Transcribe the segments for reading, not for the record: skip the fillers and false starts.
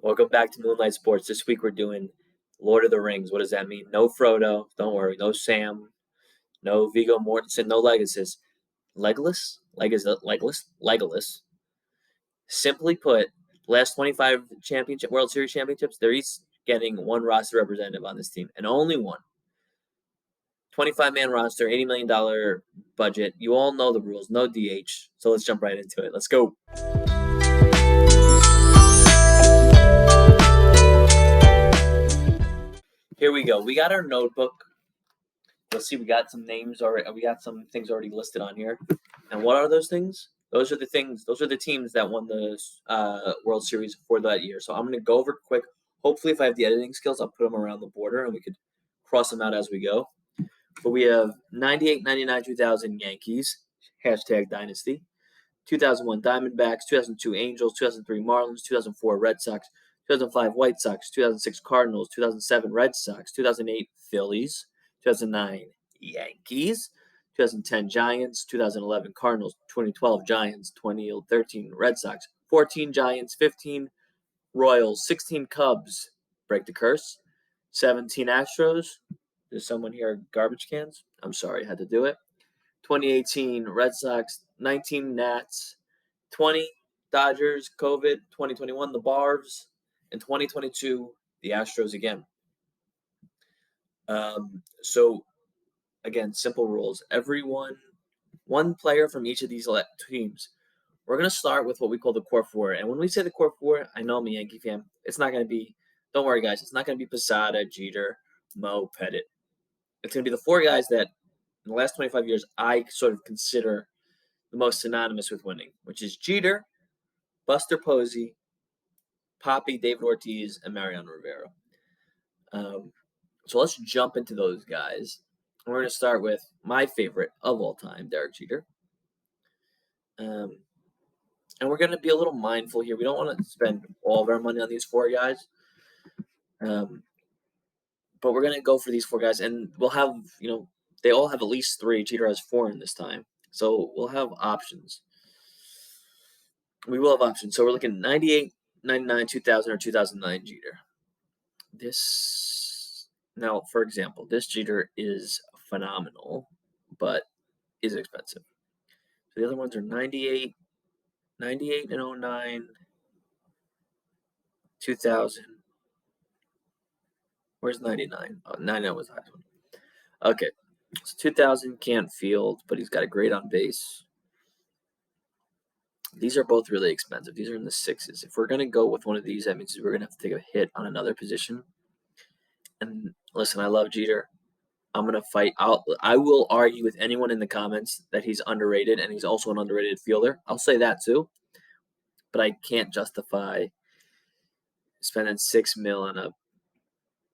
Welcome back to Moonlight Sports. This week we're doing Lord of the Rings. What does that mean? No Frodo, don't worry. No Sam, no Viggo Mortensen, no Legolas. Legolas. Simply put, last 25 World Series championships, they're each getting one roster representative on this team, and only one. 25-man roster, $80 million budget. You all know the rules. No DH. So let's jump right into it. Let's go. Here we go. We got our notebook. Let's see. We got some names already. We got some things already listed on here. And what are those things? Those are the things. Those are the teams that won the World Series for that year. So I'm going to go over quick. Hopefully, if I have the editing skills, I'll put them around the border and we could cross them out as we go. But we have 98, 99, 2000 Yankees, #Dynasty. 2001 Diamondbacks, 2002 Angels, 2003 Marlins, 2004 Red Sox, 2005 White Sox, 2006 Cardinals, 2007 Red Sox, 2008 Phillies, 2009 Yankees, 2010 Giants, 2011 Cardinals, 2012 Giants, 2013 Red Sox, 14 Giants, 15 Royals, 16 Cubs, break the curse, 17 Astros. There's someone here, garbage cans. I'm sorry, I had to do it. 2018 Red Sox, 19 Nats, 20 Dodgers, COVID, 2021 the Bars, and 2022 the Astros again. So, again, simple rules. One player from each of these teams. We're going to start with what we call the core four. And when we say the core four, I know I'm a Yankee fan. It's not going to be, don't worry, guys, it's not going to be Posada, Jeter, Mo, Pettit. It's going to be the four guys that in the last 25 years I sort of consider the most synonymous with winning, which is Jeter, Buster Posey, Papi, David Ortiz, and Mariano Rivera. So let's jump into those guys. We're going to start with my favorite of all time, Derek Jeter. And we're going to be a little mindful here. We don't want to spend all of our money on these four guys. But we're going to go for these four guys. And we'll have, they all have at least three. Jeter has four in this time. So we'll have options. We will have options. So we're looking 98, 99, 2000, or 2009 Jeter. Now, for example, this Jeter is phenomenal, but is expensive. So the other ones are 98 and 09, 2000. Where's 99? Oh, 99 was the last one. Okay, so 2000 can't field, but he's got a great on base. These are both really expensive. These are in the sixes. If we're going to go with one of these, that means we're going to have to take a hit on another position. And listen, I love Jeter. I'm going to fight. I will argue with anyone in the comments that he's underrated, and he's also an underrated fielder. I'll say that too. But I can't justify spending $6 million on a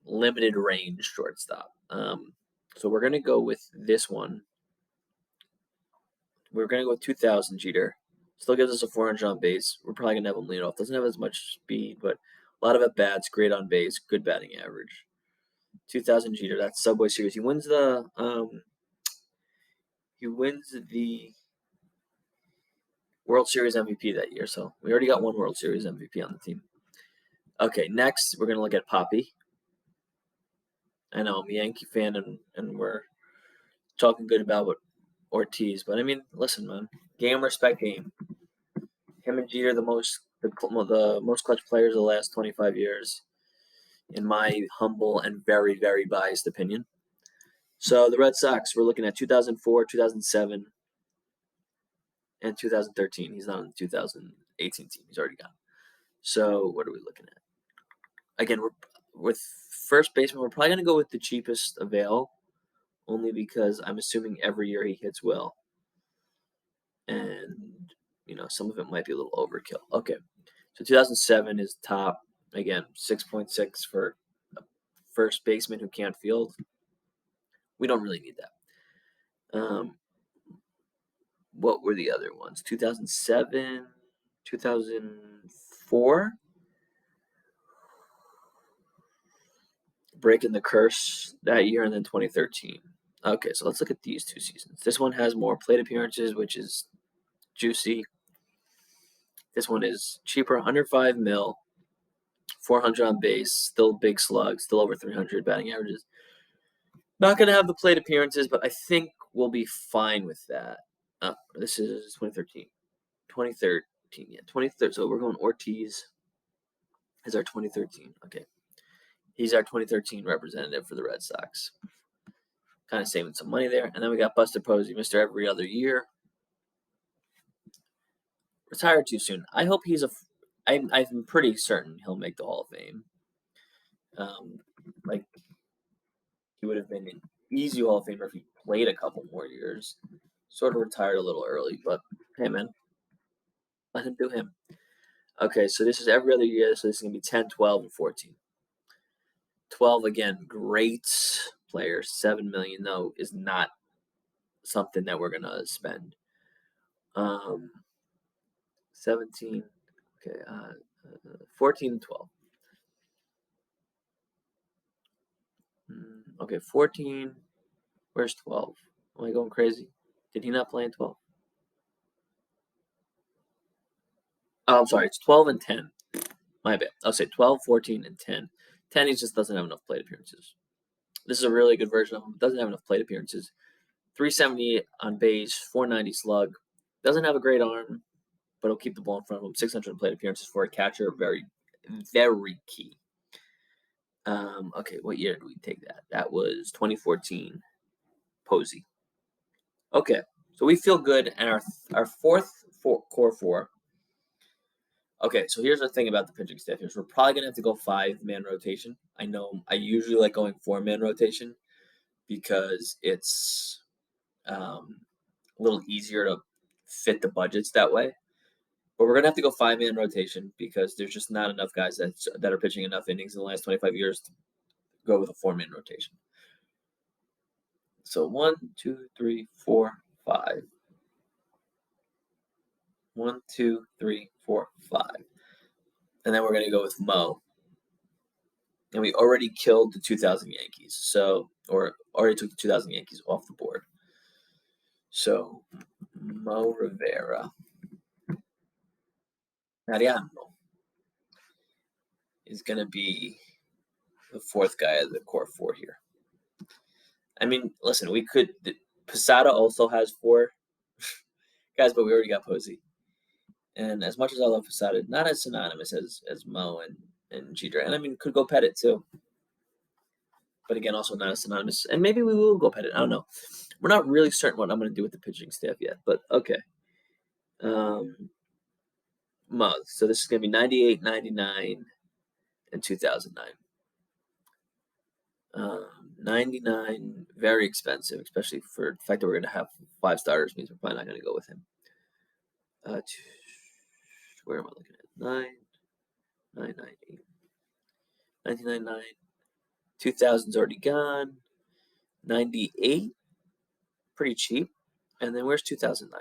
limited range shortstop. So we're going to go with this one. We're going to go with 2000 Jeter. Still gives us a 400 on base. We're probably going to have him lead off. Doesn't have as much speed, but a lot of at-bats, great on base, good batting average. 2000 Jeter, that's Subway Series. He wins the World Series MVP that year. So we already got one World Series MVP on the team. Okay, next we're going to look at Papi. I know I'm a Yankee fan, and we're talking good about Ortiz, but I mean, listen, man, game respect game. Him and Jeter, the most clutch players of the last 25 years, in my humble and very, very biased opinion. So the Red Sox, we're looking at 2004, 2007, and 2013. He's not on the 2018 team. He's already gone. So what are we looking at? Again, with first baseman, we're probably going to go with the cheapest avail, only because I'm assuming every year he hits well. And, some of it might be a little overkill. Okay, so 2007 is top. Again, 6.6 for a first baseman who can't field. We don't really need that. What were the other ones? 2007, 2004. Breaking the curse that year, and then 2013. Okay, so let's look at these two seasons. This one has more plate appearances, which is juicy. This one is cheaper, under $5 million. 400 on base, still big slug, still over 300 batting averages. Not going to have the plate appearances, but I think we'll be fine with that. This is 2013. 2013, yeah. 2013. So we're going Ortiz is our 2013. Okay. He's our 2013 representative for the Red Sox. Kind of saving some money there. And then we got Buster Posey, Mr. Every Other Year. Retired too soon. I hope he's I'm pretty certain he'll make the Hall of Fame. Like, he would have been an easy Hall of Famer if he played a couple more years. Sort of retired a little early, but hey, man, let him do him. Okay, so this is every other year, so this is going to be 10, 12, and 14. 12, again, great player. $7 million, though, is not something that we're going to spend. 17, okay, 14 and 12. Okay, 14. Where's 12? Am I going crazy? Did he not play in 12? Oh, I'm sorry. It's 12 and 10. My bad. I'll say 12, 14, and 10. 10, he just doesn't have enough plate appearances. This is a really good version of him. Doesn't have enough plate appearances. 378 on base, 490 slug. Doesn't have a great arm, but he'll keep the ball in front of him. 600 plate appearances for a catcher. Very, very key. Okay, what year did we take that? That was 2014. Posey. Okay, so we feel good. And our fourth core four. Okay, so here's the thing about the pitching staff here. So we're probably going to have to go 5-man rotation. I know I usually like going 4-man rotation because it's a little easier to fit the budgets that way. But we're going to have to go 5-man rotation because there's just not enough guys that are pitching enough innings in the last 25 years to go with a 4-man rotation. So 1, 2, 3, 4, 5. 1, 2, 3, 4, 5. And then we're going to go with Mo. And we already killed the 2000 Yankees. Or already took the 2000 Yankees off the board. So, Mo Rivera. Mariano is going to be the fourth guy of the core four here. I mean, listen, Posada also has 4 guys, but we already got Posey. And as much as I love Posada, not as synonymous as Mo and Jeter. And I mean, could go Pettit too. But again, also not as synonymous. And maybe we will go Pettit. I don't know. We're not really certain what I'm going to do with the pitching staff yet. But okay. Mo. So this is going to be 98, 99, and 2009. 99, very expensive, especially for the fact that we're going to have 5 starters means we're probably not going to go with him. Where am I looking at? 9, 9, 9, 8. 1999. 2000's already gone. 98, pretty cheap. And then where's 2009?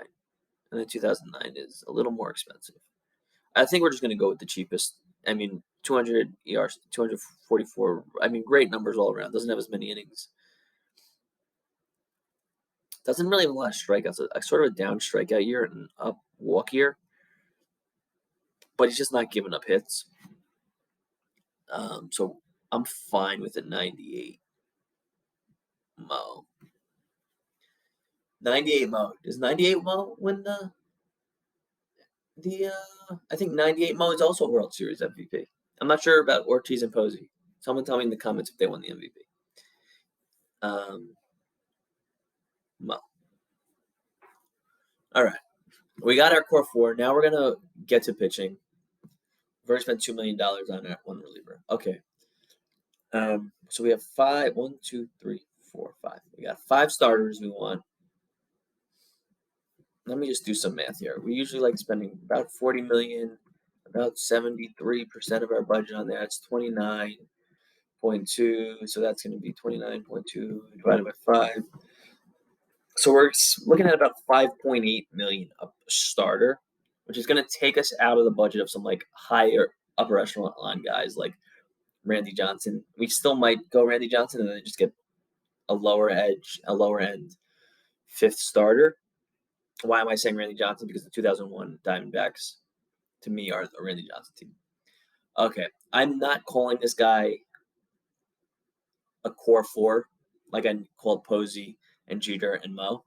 And then 2009 is a little more expensive. I think we're just going to go with the cheapest. I mean, 200 ER, 244. I mean, great numbers all around. Doesn't have as many innings. Doesn't really have a lot of strikeouts. A sort of a down strikeout year and an up walk year. But he's just not giving up hits. So I'm fine with a 98 Mo. 98 Mo. Does 98 Mo win I think 98 Mo is also World Series MVP. I'm not sure about Ortiz and Posey. Someone tell me in the comments if they won the MVP. Mo. All right. We got our core 4. Now we're going to get to pitching. We've already spent $2 million on that one reliever. Okay. So we have 5. 1, 2, 3, 4, 5. We got 5 starters we want. Let me just do some math here. We usually like spending about $40 million, about 73% of our budget on that. It's 29.2. So that's going to be 29.2 divided by 5. So we're looking at about 5.8 million a starter, which is going to take us out of the budget of some like higher upper echelon guys like Randy Johnson. We still might go Randy Johnson and then just get a lower end 5th starter. Why am I saying Randy Johnson? Because the 2001 Diamondbacks, to me, are a Randy Johnson team. Okay, I'm not calling this guy a core four like I called Posey and Jeter and Mo.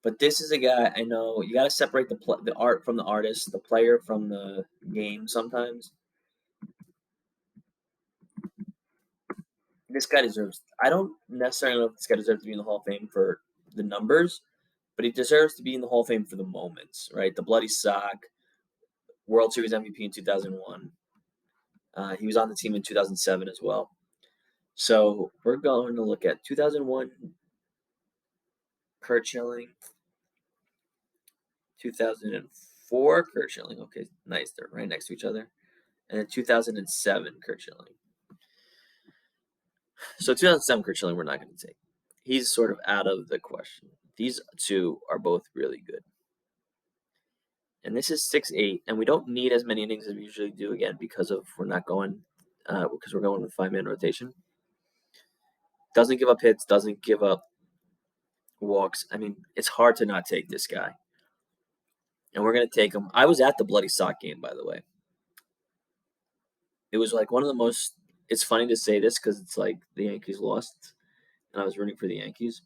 But this is a guy I know you got to separate the art from the artist, the player from the game sometimes. This guy deserves. I don't necessarily know if this guy deserves to be in the Hall of Fame for the numbers, but he deserves to be in the Hall of Fame for the moments, right? The bloody sock, World Series MVP in 2001. He was on the team in 2007 as well. So we're going to look at 2001 Kurt Schilling, 2004 Kurt Schilling. Okay, nice. They're right next to each other. And then 2007 Kurt Schilling. So 2007 Kurt Schilling we're not going to take. He's sort of out of the question. These two are both really good. And this is 6-8, and we don't need as many innings as we usually do again because we're going with 5-man rotation. Doesn't give up hits, doesn't give up walks. I mean, it's hard to not take this guy. And we're going to take him. I was at the bloody sock game, by the way. It was like one of the most. It's funny to say this because it's like the Yankees lost, and I was rooting for the Yankees.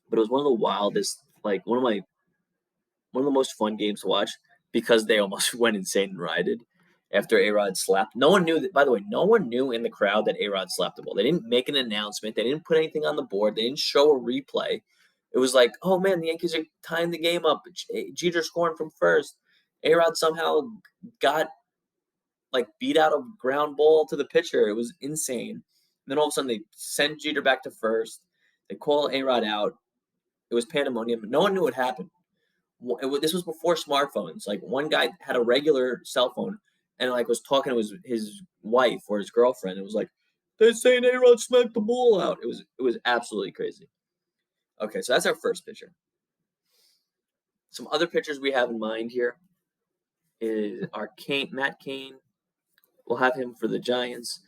But it was one of the wildest, like one of the most fun games to watch because they almost went insane and rioted after A-Rod slapped. No one knew that. By the way, no one knew in the crowd that A-Rod slapped the ball. They didn't make an announcement. They didn't put anything on the board. They didn't show a replay. It was like, oh man, the Yankees are tying the game up. Jeter scoring from first. A-Rod somehow got like beat out a ground ball to the pitcher. It was insane. And then all of a sudden they send Jeter back to first. They call A-Rod out. It was pandemonium. No one knew what happened. This was before smartphones. Like one guy had a regular cell phone and like was talking to his wife or his girlfriend. It was like, they're saying A-Rod smacked the ball out. It was absolutely crazy. Okay, so that's our first pitcher. Some other pitchers we have in mind here is our Matt Cain. We'll have him for the Giants.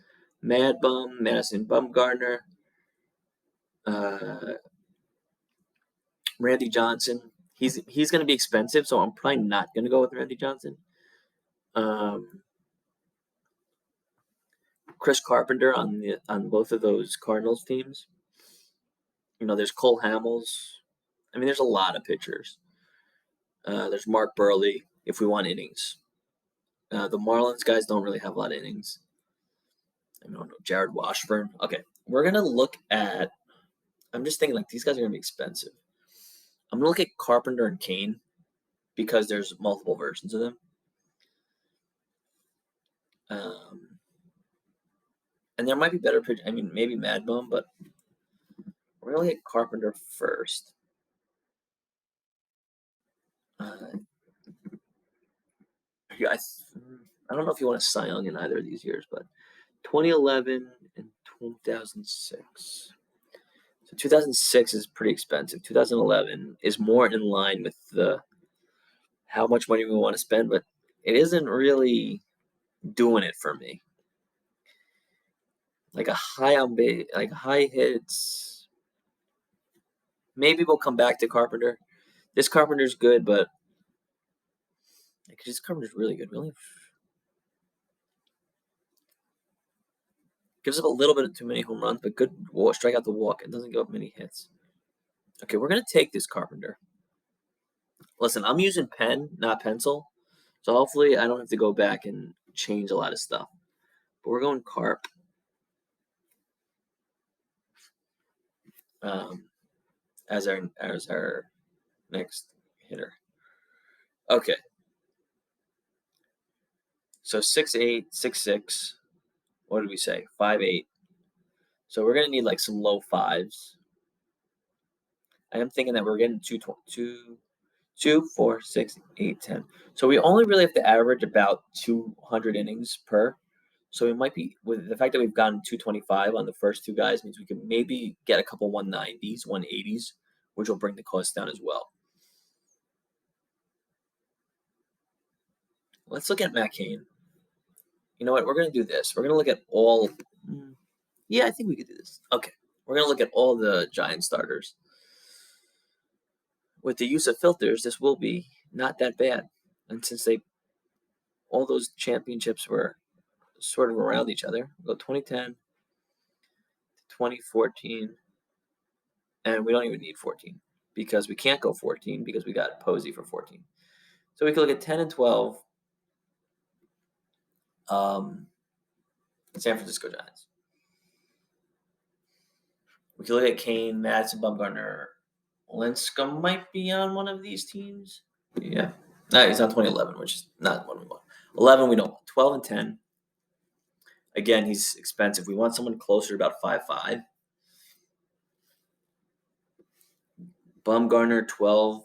Mad Bum, Madison Bumgarner, Randy Johnson. He's going to be expensive, so I'm probably not going to go with Randy Johnson. Chris Carpenter on both of those Cardinals teams. You know, there's Cole Hamels. I mean, there's a lot of pitchers. There's Mark Burley if we want innings. The Marlins guys don't really have a lot of innings. I don't know, Jared Washburn. Okay, we're going to look at – I'm just thinking, like, these guys are going to be expensive. I'm going to look at Carpenter and Cain because there's multiple versions of them. And there might be better pitchers. I mean, maybe Mad Bum, but we're going to look at Carpenter first. I don't know if you want a Cy Young in either of these years, but 2011 and 2006. So 2006 is pretty expensive. 2011 is more in line with how much money we want to spend, but it isn't really doing it for me. Like a high on base, like high hits. Maybe we'll come back to Carpenter. This Carpenter's good, but this Carpenter's really good. Really gives up a little bit too many home runs, but good strike out the walk. It doesn't give up many hits. Okay, we're gonna take this Carpenter. Listen, I'm using pen, not pencil, so hopefully I don't have to go back and change a lot of stuff. But we're going Carp. As our next hitter. Okay. So 6'8", 6'6". What did we say? 5'8". So we're gonna need like some low fives. I am thinking that we're getting 2, 4, 6, 8, 10. So we only really have to average about 200 innings per. So we might be, with the fact that we've gotten 225 on the first two guys, means we can maybe get a couple 190s, 180s, which will bring the cost down as well. Let's look at Matt Cain. You know what? We're going to do this. We're going to look at all. Yeah, I think we could do this. Okay. We're going to look at all the Giant starters. With the use of filters, this will be not that bad. And since they all those championships were sort of around each other. We'll go 2010 to 2014, and we don't even need 14 because we can't go 14 because we got Posey for 14. So we could look at 10 and 12. San Francisco Giants. We could look at Kane, Madison, Bumgarner. Lincecum might be on one of these teams. Yeah. No, he's on 2011, which is not what we want. 11, we don't want. 12 and 10. Again, he's expensive. We want someone closer to about 5'5". Bumgarner, 12.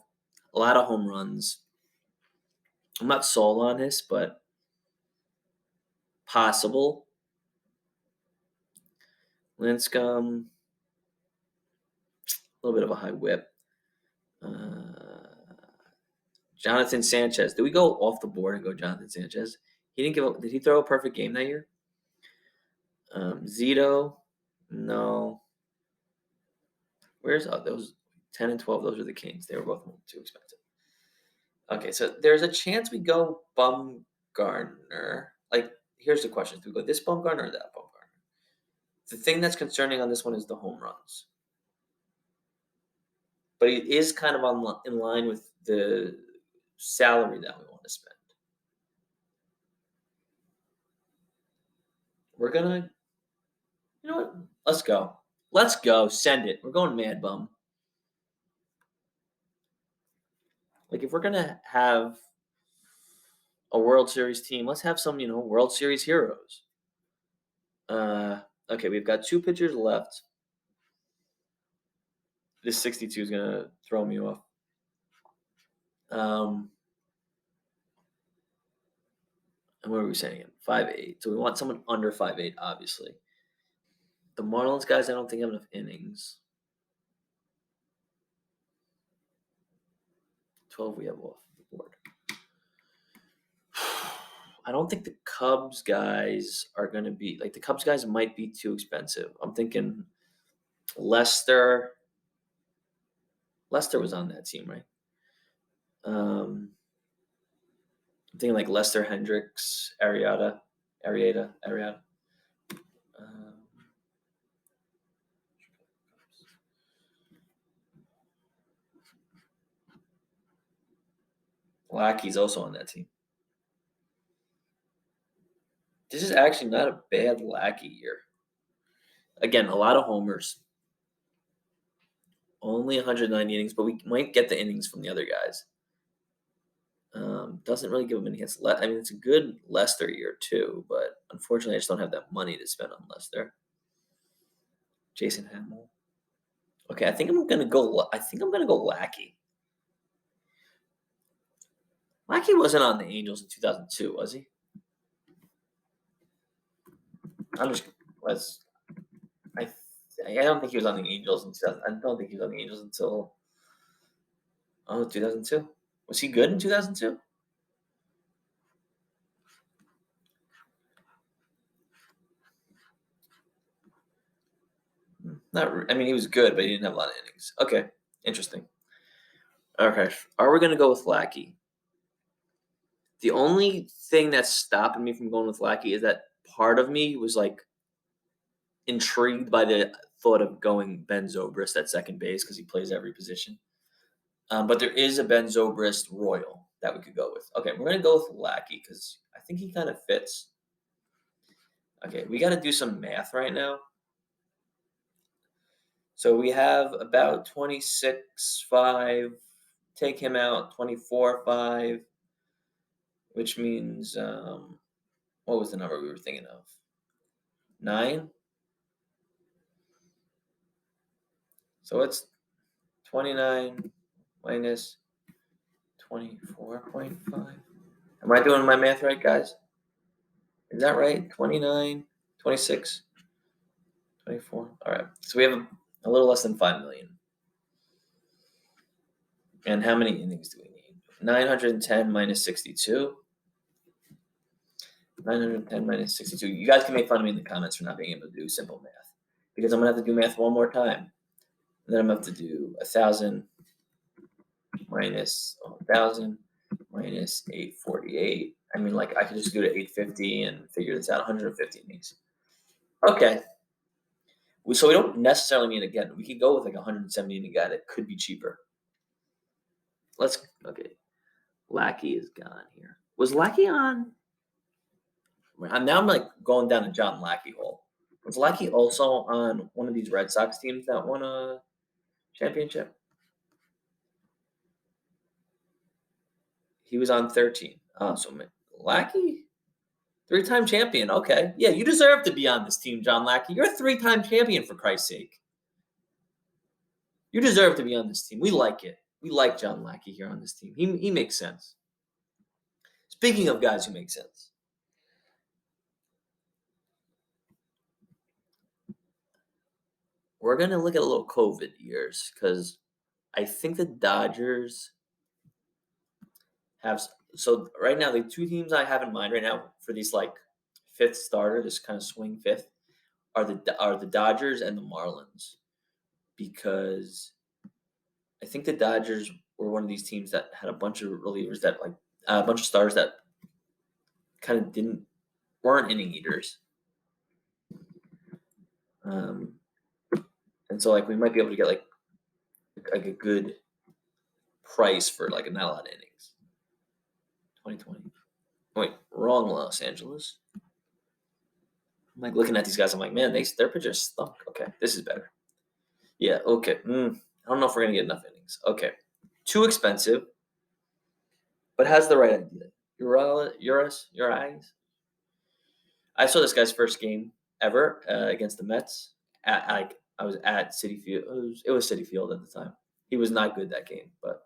A lot of home runs. I'm not sold on this, but possible. Lincecum, a little bit of a high whip. Jonathan Sanchez. Did we go off the board and go Jonathan Sanchez? He didn't give up. Did he throw a perfect game that year? Zito, no. Where's those 10 and 12? Those are the Kings. They were both too expensive. Okay, so there's a chance we go Bumgarner. Like, here's the question: do we go this Bumgarner or that Bumgarner? The thing that's concerning on this one is the home runs, but it is kind of in line with the salary that we want to spend. We're gonna, you know what? Let's go. Let's go. Send it. We're going Mad Bum. Like, if we're gonna have a World Series team, let's have some, World Series heroes. Okay, we've got 2 pitchers left. This 62 is gonna throw me off. And what are we saying? 5'8". So we want someone under 5'8", obviously. The Marlins guys, I don't think have enough innings. 12 we have off the board. I don't think the Cubs guys are going to be the Cubs guys might be too expensive. I'm thinking Lester. Lester was on that team, right? I'm thinking like Lester, Hendricks, Arrieta. Lackey's also on that team. This is actually not a bad Lackey year. Again, a lot of homers. Only 190 innings, but we might get the innings from the other guys. Doesn't really give him any hits. I mean, it's a good Lester year too, but unfortunately, I just don't have that money to spend on Lester. Jason Hamill. Okay, I think I'm gonna go Lackey. Lackey wasn't on the Angels in 2002, was he? I don't think he was on the Angels in 2000. I don't think he was on the Angels until 2002. Was he good in 2002? I mean, he was good, but he didn't have a lot of innings. Okay, interesting. Okay, are we going to go with Lackey? The only thing that's stopping me from going with Lackey is that part of me was intrigued by the thought of going Ben Zobrist at second base because he plays every position. But there is a Ben Zobrist Royal that we could go with. Okay, we're going to go with Lackey because I think he kind of fits. Okay, we got to do some math right now. So we have about 26.5. Take him out, 24.5, which means what was the number we were thinking of? 9. So it's 29 minus 24.5. Am I doing my math right, guys? Is that right? 29, 26, 24. All right. So we have a little less than 5 million. And how many innings do we need? 910 minus 62. 910 minus 62. You guys can make fun of me in the comments for not being able to do simple math. Because I'm going to have to do math one more time. And then I'm going to have to do 1,000 minus 1,000 minus 848 I mean, like I could just go to 850 and figure this out. 150 innings. Okay. So we don't necessarily need again. We could go with like 170 inning guy that could be cheaper. Okay. Lackey is gone here. Was Lackey on? Now I'm like going down a John Lackey hole. Was Lackey also on one of these Red Sox teams that won a championship? He was on 13. Oh, so Lackey, 3-time champion. Okay, yeah, you deserve to be on this team, John Lackey. You're a 3-time champion for Christ's sake. You deserve to be on this team. We like it. We like John Lackey here on this team. He makes sense. Speaking of guys who make sense, we're going to look at a little COVID years because I think the Dodgers have. So right now, the two teams I have in mind right now for these like fifth starter, this kind of swing fifth, are the Dodgers and the Marlins, because I think the Dodgers were one of these teams that had a bunch of relievers that like a bunch of stars that kind of weren't inning eaters. And so like we might be able to get like a good price for like not a lot of innings. 2020. Wait, wrong Los Angeles. I'm like looking at these guys. I'm like, man, their pitchers stunk. Okay, this is better. Yeah, okay. I don't know if we're gonna get enough innings. Okay, too expensive, but has the right idea. Your eyes. I saw this guy's first game ever against the Mets. I was at Citi Field. It was Citi Field at the time. He was not good that game, but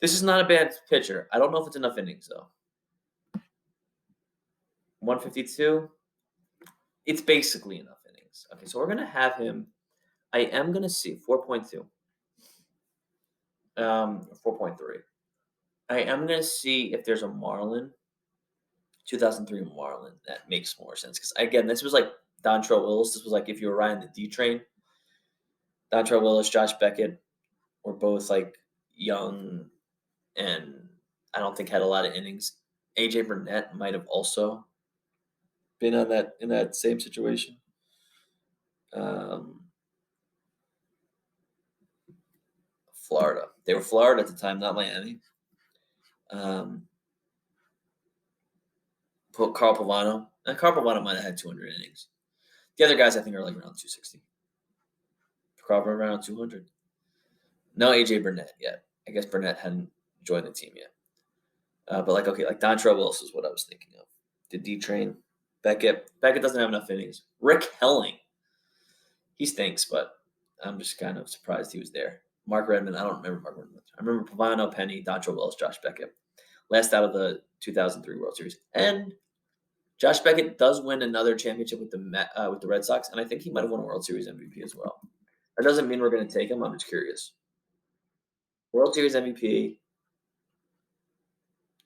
this is not a bad pitcher. I don't know if it's enough innings though. 152. It's basically enough innings. Okay, so we're gonna have him. I am gonna see 4.2. 4.3. I am gonna see if there's a Marlin, 2003 Marlin that makes more sense. Because again, this was like Dontrelle Willis. This was like if you were riding the D train. Dontrelle Willis, Josh Beckett were both like young, and I don't think had a lot of innings. AJ Burnett might have also been on in that same situation. Florida. They were Florida at the time, not Miami. Carl Pavano. And Carl Pavano might have had 200 innings. The other guys I think are like around 260. Carl around 200. No AJ Burnett yet. I guess Burnett hadn't joined the team yet. But like, okay, like Dontrelle Willis is what I was thinking of. The D train. Beckett doesn't have enough innings. Rick Helling. He stinks, but I'm just kind of surprised he was there. Mark Redmond. I don't remember Mark Redmond. I remember Pavano, Penny, Dontrelle Willis, Josh Beckett. Last out of the 2003 World Series. And Josh Beckett does win another championship with the Red Sox, and I think he might have won a World Series MVP as well. That doesn't mean we're going to take him. I'm just curious. World Series MVP,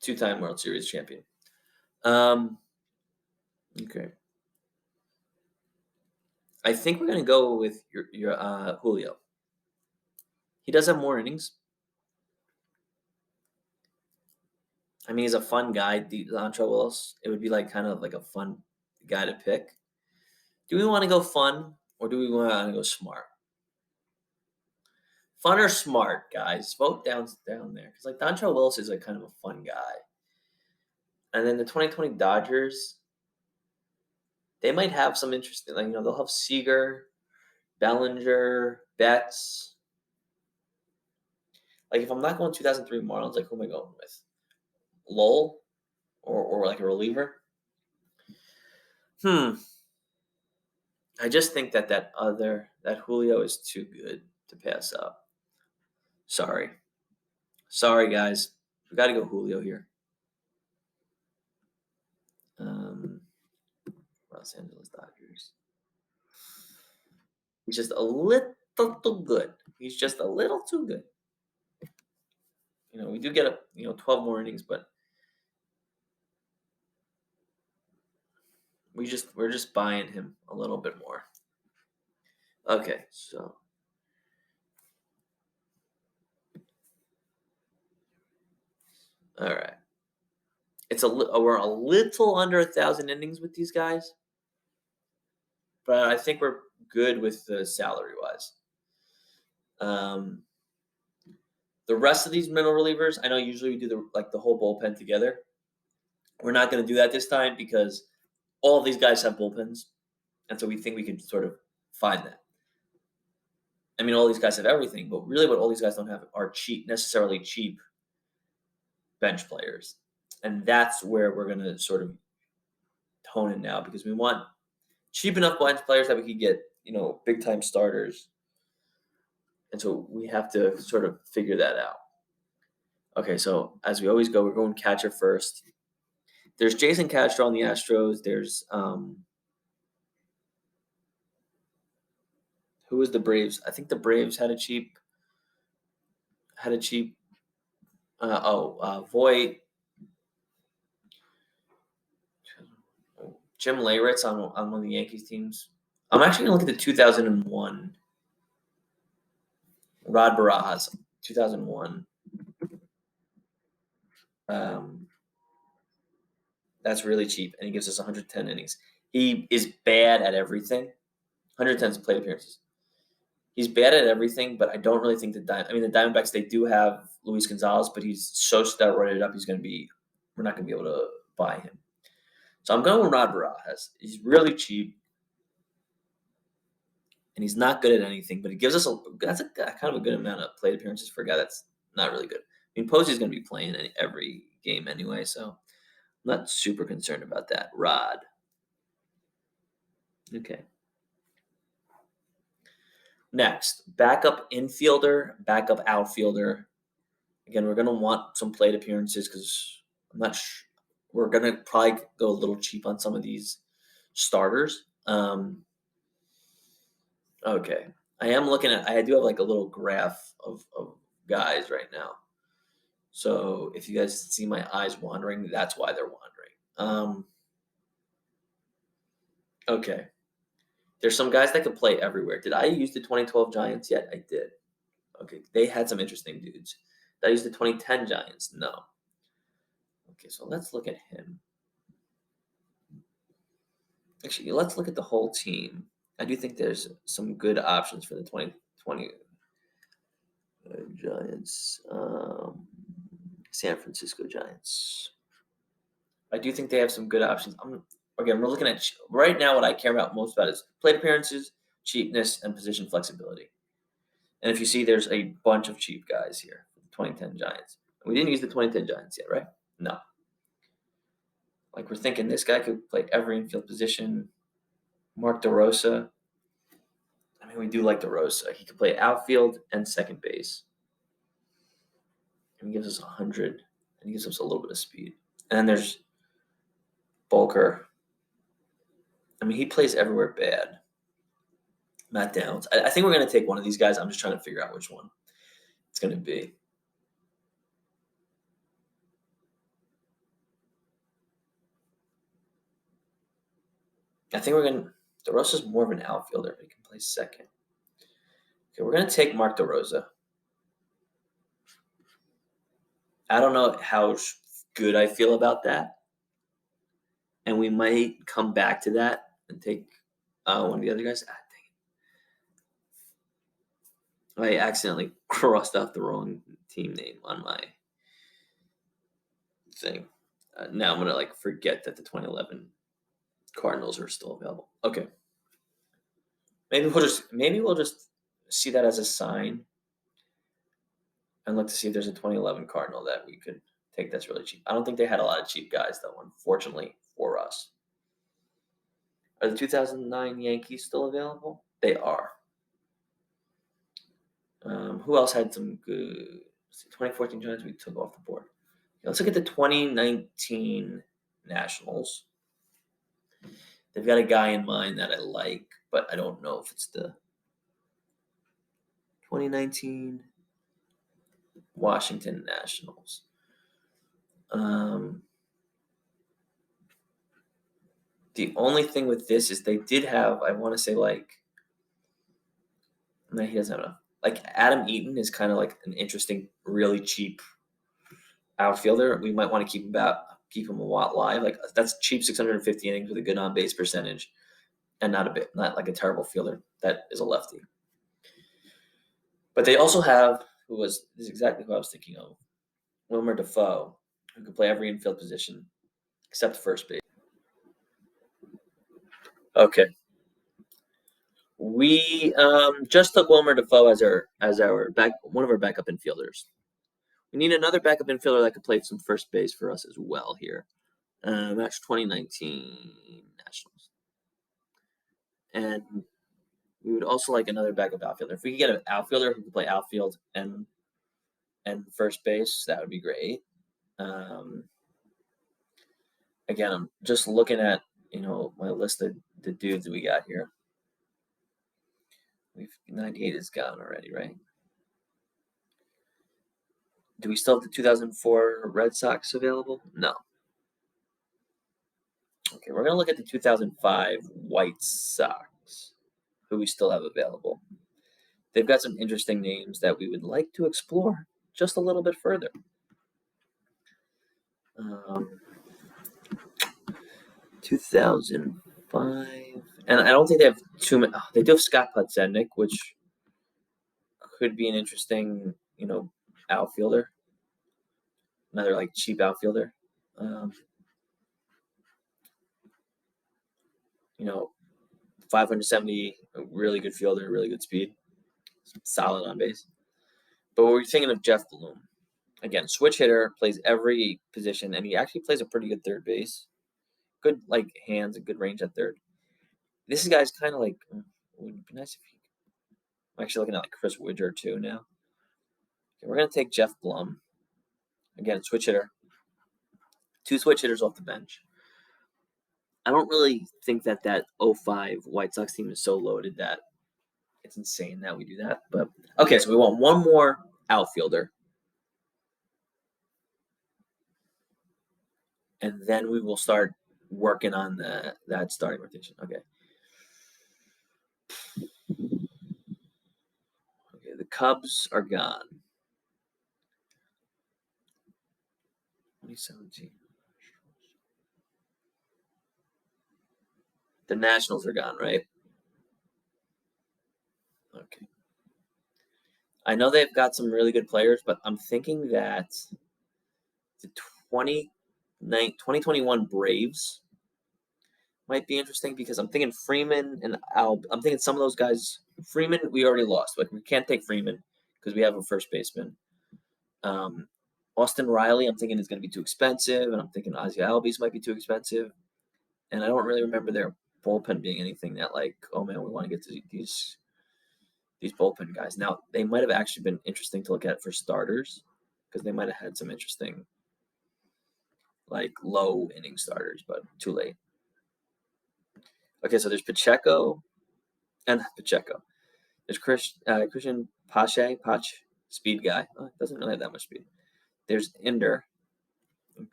2-time World Series champion. Okay. I think we're going to go with your Julio. He does have more innings. I mean, he's a fun guy, Dontrelle Willis. It would be like kind of like a fun guy to pick. Do we want to go fun or do we want to go smart? Fun or smart, guys? Vote down there. Because like Dontrelle Willis is like kind of a fun guy. And then the 2020 Dodgers, they might have some interesting, like, they'll have Seager, Bellinger, Betts. Like, if I'm not going 2003 Marlins, like, who am I going with? Lowell or like a reliever? I just think that Julio is too good to pass up. Sorry, guys. We got to go Julio here. Los Angeles Dodgers. He's just a little too good. He's just a little too good. We do get 12 more innings, but we're just buying him a little bit more. Okay, so all right. we're a little under 1,000 innings with these guys, but I think we're good with the salary wise. The rest of these middle relievers, I know usually we do the whole bullpen together. We're not going to do that this time because all of these guys have bullpens, and so we think we could sort of find that. I mean, all these guys have everything, but really what all these guys don't have are necessarily cheap bench players. And that's where we're going to sort of hone in now because we want cheap enough bench players that we could get, big-time starters. And so we have to sort of figure that out. Okay, so as we always go, we're going catcher first. There's Jason Castro on the Astros. There's who was the Braves? I think the Braves had a cheap. Voit. Jim Leyritz on one of the Yankees teams. I'm actually gonna look at the 2001. Rod Barajas, 2001. That's really cheap, and he gives us 110 innings. He is bad at everything. 110 plate appearances. He's bad at everything, but I don't really think the Diamondbacks, they do have Luis Gonzalez, but he's so steroided up, we're not going to be able to buy him. So I'm going with Rod Barajas. He's really cheap, and he's not good at anything, but he gives us that's kind of a good amount of plate appearances for a guy that's not really good. I mean, Posey's going to be playing every game anyway, so I'm not super concerned about that. Rod. Okay. Next, backup infielder, backup outfielder. Again, we're going to want some plate appearances because I'm not sure. We're going to probably go a little cheap on some of these starters. Okay. I do have a little graph of guys right now. So if you guys see my eyes wandering, that's why they're wandering. Okay. There's some guys that could play everywhere. Did I use the 2012 Giants yet? I did. Okay. They had some interesting dudes. Did I use the 2010 Giants? No. Okay, so let's look at him. Actually, let's look at the whole team. I do think there's some good options for the 2020 Giants. San Francisco Giants. I do think they have some good options. We're looking at right now. What I care about most about is plate appearances, cheapness, and position flexibility. And if you see, there's a bunch of cheap guys here for the 2010 Giants. We didn't use the 2010 Giants yet, right? No. We're thinking this guy could play every infield position. Mark DeRosa. I mean, we do like DeRosa. He could play outfield and second base. And he gives us 100, and he gives us a little bit of speed. And then there's Bulker. I mean, he plays everywhere bad. Matt Downs. I think we're going to take one of these guys. I'm just trying to figure out which one it's going to be. I think DeRosa's more of an outfielder, but he can play second. Okay, we're going to take Mark DeRosa. I don't know how good I feel about that. And we might come back to that and take one of the other guys. I accidentally crossed out the wrong team name on my thing. Now I'm going to forget that the 2011 Cardinals are still available. Okay. Maybe we'll just see that as a sign and look to see if there's a 2011 Cardinal that we could take that's really cheap. I don't think they had a lot of cheap guys, though, unfortunately for us. Are the 2009 Yankees still available? They are. Who else had some good 2014 Giants we took off the board? Let's look at the 2019 Nationals. They've got a guy in mind that I like, but I don't know if it's the 2019 Washington Nationals. The only thing with this is they did have, I want to say no, he doesn't have enough. Adam Eaton is kind of an interesting, really cheap outfielder. We might want to keep him keep him a lot live. Like that's cheap 650 innings with a good on base percentage, and not like a terrible fielder that is a lefty. But they also have this is exactly who I was thinking of, Wilmer Defoe, who could play every infield position except first base. Okay. We just took Wilmer Defoe as our one of our backup infielders. We need another backup infielder that could play some first base for us as well here. That's 2019 Nationals. And we would also like another backup outfielder. If we could get an outfielder who could play outfield and first base, that would be great. Again, I'm just looking at my list of the dudes that we got here. 98 is gone already, right? Do we still have the 2004 Red Sox available? No. Okay, we're going to look at the 2005 White Sox, who we still have available. They've got some interesting names that we would like to explore just a little bit further. 2005, and I don't think they have too many. They do have Scott Podsednik, which could be an interesting, outfielder. Another like cheap outfielder. 570, a really good fielder, really good speed, solid on base. But we're thinking of Jeff Bloom. Again, switch hitter, plays every position, and he actually plays a pretty good third base. Good hands and good range at third. This guy's kind of like would be nice if he. I'm actually looking at like Chris Widger too now. Okay, we're gonna take Jeff Blum. Again, switch hitter. 2 switch hitters off the bench. I don't really think that 05 White Sox team is so loaded that it's insane that we do that. But okay, so we want one more outfielder. And then we will start working on that starting rotation. Okay. Okay, the Cubs are gone. 2017. The Nationals are gone, right? Okay. I know they've got some really good players, but I'm thinking that the 2021 Braves might be interesting because I'm thinking Freeman and I'm thinking some of those guys. Freeman, we already lost. Like we can't take Freeman because we have a first baseman. Austin Riley, I'm thinking is going to be too expensive, and I'm thinking Ozzie Albies might be too expensive. And I don't really remember their bullpen being anything that oh man, we want to get to these bullpen guys. Now they might have actually been interesting to look at for starters because they might have had some interesting low inning starters, but too late. Okay, so there's Pacheco. There's Christian Pache, speed guy. Doesn't really have that much speed. There's Ender.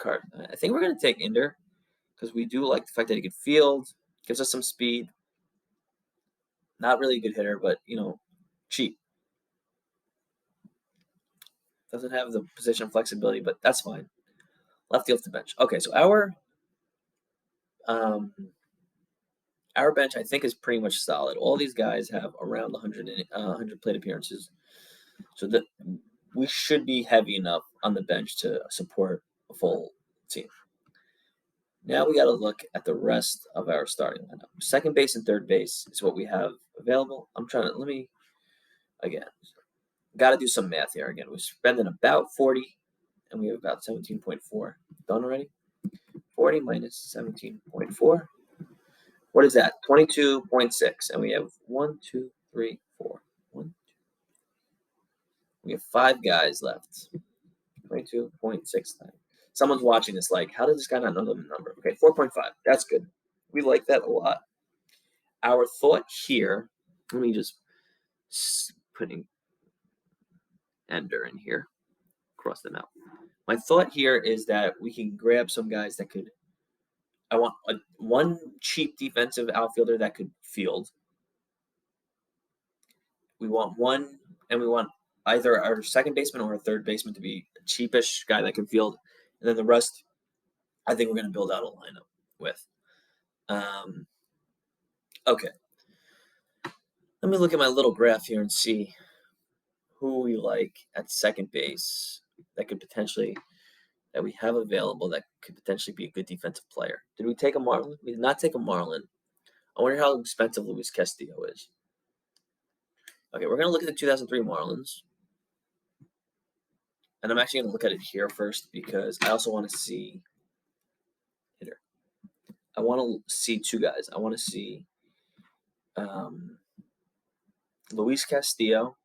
I think we're going to take Ender because we do like the fact that he could field, gives us some speed. Not really a good hitter, but, cheap. Doesn't have the position flexibility, but that's fine. Lefty off the bench. Okay, so our bench, I think, is pretty much solid. All these guys have around 100 plate appearances. So that we should be heavy enough on the bench to support a full team. Now we got to look at the rest of our starting lineup. Second base and third base is what we have available. Got to do some math here again. We're spending about 40, and we have about 17.4. Done already? 40 minus 17.4. What is that? 22.6. And we have 1, 2, 3, 4. 1, 2. We have 5 guys left. 22.6. Someone's watching this how does this guy not know the number? Okay, 4.5. That's good. We like that a lot. Our thought here, let me just putting Ender in here, cross them out. My thought here is that we can grab some guys that could. I want one cheap defensive outfielder that could field. We want one, and we want either our second baseman or our third baseman to be a cheapish guy that can field, and then the rest I think we're going to build out a lineup with. Okay. Let me look at my little graph here and see who we like at second base that we have available that could potentially be a good defensive player. Did we take a Marlin? We did not take a Marlin. I wonder how expensive Luis Castillo is. Okay, we're going to look at the 2003 Marlins. And I'm actually going to look at it here first because I also want to see hitter. I want to see two guys. I want to see Luis Castillo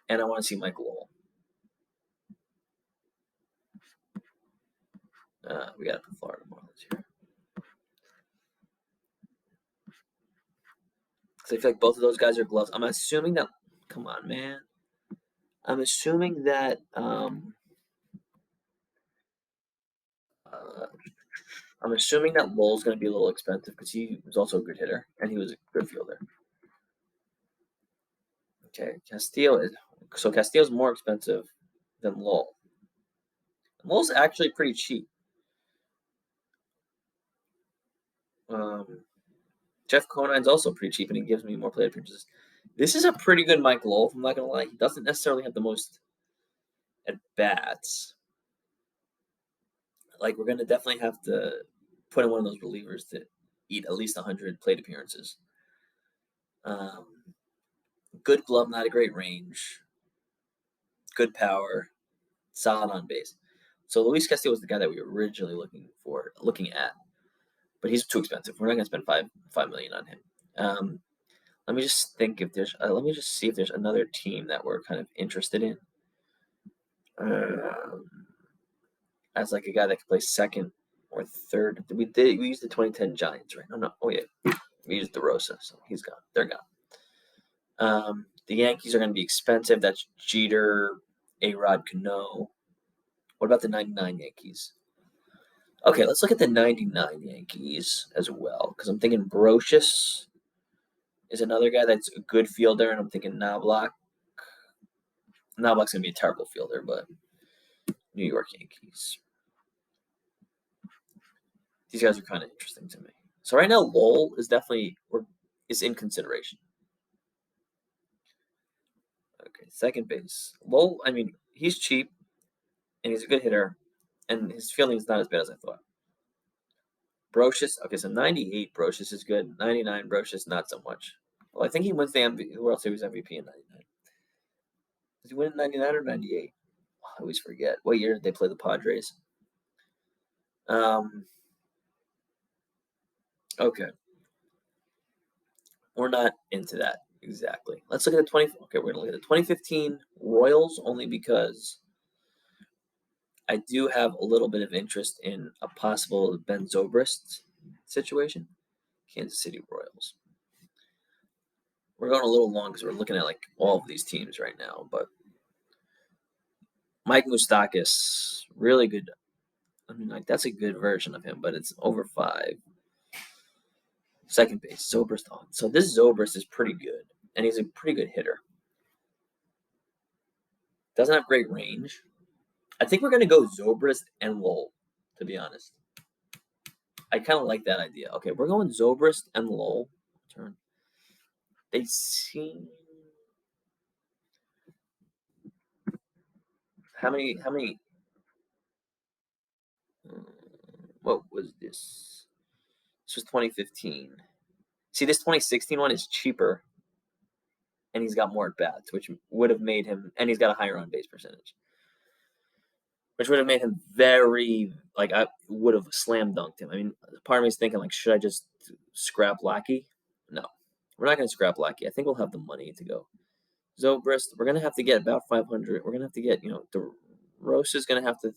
and I want to see Mike Lowell. We got to put Florida Marlins here. Because I feel like both of those guys are gloves. I'm assuming that. Come on, man. I'm assuming that. I'm assuming that Lowell's going to be a little expensive because he was also a good hitter and he was a good fielder. Okay, Castillo's more expensive than Lowell. Lowell's actually pretty cheap. Jeff Conine's also pretty cheap, and he gives me more plate appearances. This is a pretty good Mike Lowell, if I'm not going to lie. He doesn't necessarily have the most at-bats. Like, we're going to definitely have to put in one of those relievers to eat at least 100 plate appearances. Good glove, not a great range. Good power. Solid on base. So Luis Castillo was the guy that we were originally looking at. But he's too expensive. We're not going to spend $5 million on him. Let me just think if there's. Let me just see if there's another team that we're kind of interested in. As like a guy that could play second or third. We used the 2010 Giants, right? No. Oh yeah, we used DeRosa, so he's gone. They're gone. The Yankees are going to be expensive. That's Jeter, A-Rod, Cano. What about the 99 Yankees? Okay, let's look at the 99 Yankees as well, because I'm thinking Brocious is another guy that's a good fielder, and I'm thinking Knobloch. Knobloch's going to be a terrible fielder, but New York Yankees. These guys are kind of interesting to me. So right now, Lowell is definitely in consideration. Okay, second base. Lowell, I mean, he's cheap, and he's a good hitter, and his fielding is not as bad as I thought. Brocious, okay, so 98 Brocious is good. 99 Brocious, not so much. Well, I think he wins the World Series MVP in 99. Did he win in 99 or 98? I always forget. What year did they play the Padres? Okay. We're not into that exactly. Let's look at the 20. Okay, we're gonna look at the 2015 Royals only because I do have a little bit of interest in a possible Ben Zobrist situation. Kansas City Royals. We're going a little long because we're looking at like all of these teams right now, but Mike Moustakas, really good. I mean, like that's a good version of him, but it's over 5. Second base, Zobrist on. So this Zobrist is pretty good, and he's a pretty good hitter. Doesn't have great range. I think we're going to go Zobrist and Lowell, to be honest. I kind of like that idea. Okay, we're going Zobrist and Lowell. Turn. They seem. How many? What was this? This was 2015. See, this 2016 one is cheaper, and he's got more at bats, which would have made him, and he's got a higher on base percentage, which would have made him very like I would have slam dunked him. I mean, part of me is thinking like, should I just scrap Lackey? No, we're not going to scrap Lackey. I think we'll have the money to go. Zobrist, we're going to have to get about 500. We're going to have to get, the Rosa is going to have to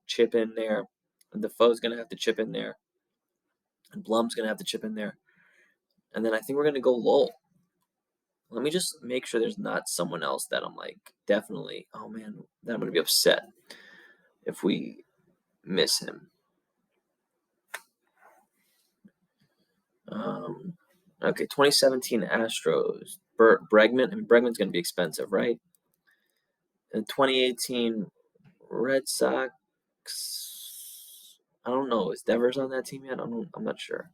chip in there. And Defoe's going to have to chip in there. And Blum's going to have to chip in there. And then I think we're going to go Lowell. Let me just make sure there's not someone else that I'm like, definitely, oh man, that I'm going to be upset if we miss him. Okay, 2017 Astros. Bregman. I mean, Bregman's going to be expensive, right? And 2018 Red Sox. I don't know. Is Devers on that team yet? I'm not sure.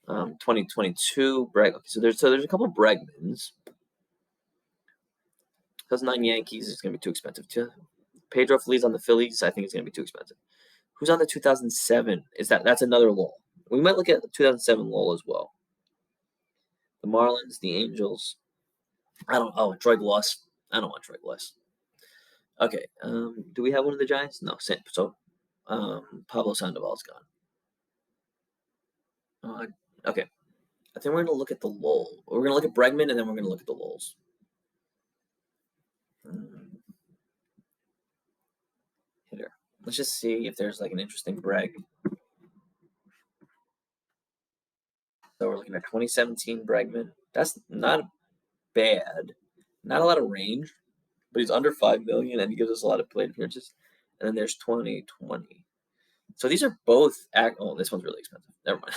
2022 Breg. Okay, so there's a couple Bregmans. 2009 Yankees is gonna be too expensive too. Pedro Feliz on the Phillies, I think it's gonna be too expensive. Who's on the 2007? That's another lull. We might look at the 2007 lull as well. The Marlins, the Angels. I don't. Oh, Troy Gloss. I don't want Troy Gloss. Okay. Do we have one of the Giants? No. So, Pablo Sandoval's gone. Okay. I think we're gonna look at the lull. We're gonna look at Bregman, and then we're gonna look at the lulls. Hitter. Let's just see if there's like an interesting Breg. So we're looking at 2017 Bregman. That's not bad. Not a lot of range, but he's under 5 million and he gives us a lot of plate appearances. And then there's 2020. So these are both oh, this one's really expensive. Never mind.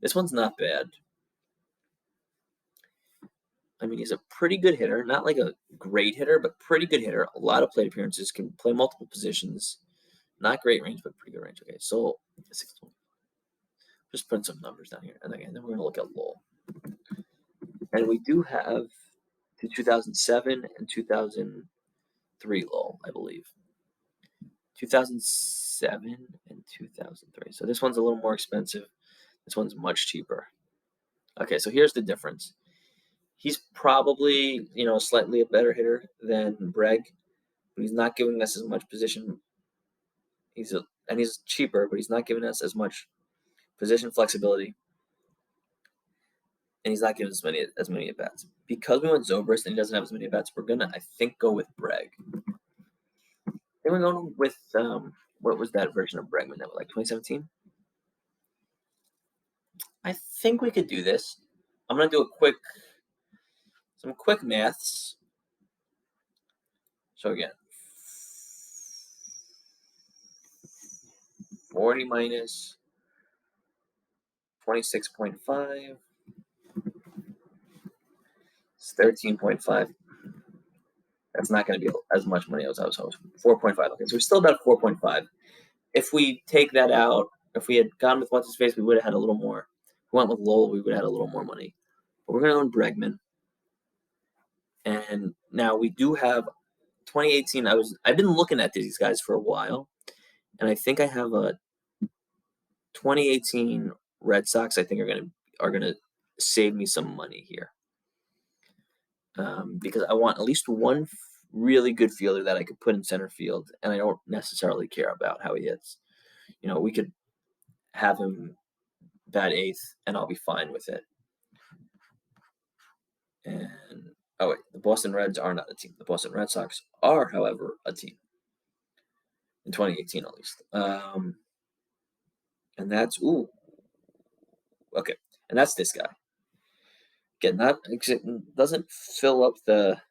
This one's not bad. I mean, he's a pretty good hitter, not like a great hitter, but pretty good hitter. A lot of plate appearances, can play multiple positions. Not great range, but pretty good range. Okay, so just putting some numbers down here. And again, then we're going to look at Lowell. And we do have the 2007 and 2003 Lowell, I believe. 2007 and 2003. So this one's a little more expensive. This one's much cheaper. Okay, so here's the difference. He's probably, slightly a better hitter than Breg, but he's not giving us as much position. He's cheaper, but he's not giving us as much position flexibility, and he's not giving us as many at bats. Because we went Zobrist and he doesn't have as many at bats, we're gonna, I think, go with Breg. Then we're going with what was that version of Bregman that was like 2017? I think we could do this. I'm gonna do some quick maths. So again, 40 minus 26.5. It's 13.5. That's not going to be as much money as I was hoping. 4.5. Okay, so we're still about 4.5. If we take that out, if we had gone with what's his face, we would have had a little more. If we went with Lowell, we would have had a little more money. But we're going to own Bregman. And now we do have 2018. I've been looking at these guys for a while, and I think I have a 2018 Red Sox. I think are gonna save me some money here, because I want at least one really good fielder that I could put in center field, and I don't necessarily care about how he hits. We could have him bat eighth, and I'll be fine with it. And wait, the Boston Reds are not a team. The Boston Red Sox are, however, a team in 2018 at least. And that's okay, and that's this guy. Again, doesn't fill up the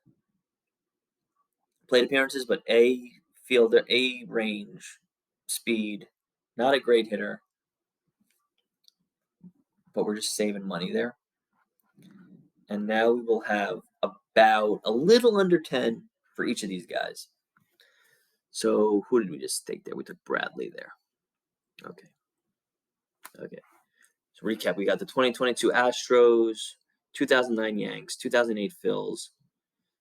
plate appearances, but A fielder, A range, speed, not a great hitter, but we're just saving money there. And now we will have about a little under 10 for each of these guys. So who did we just take there? We took Bradley there. Okay. So recap, we got the 2022 Astros, 2009 Yanks, 2008 Phils,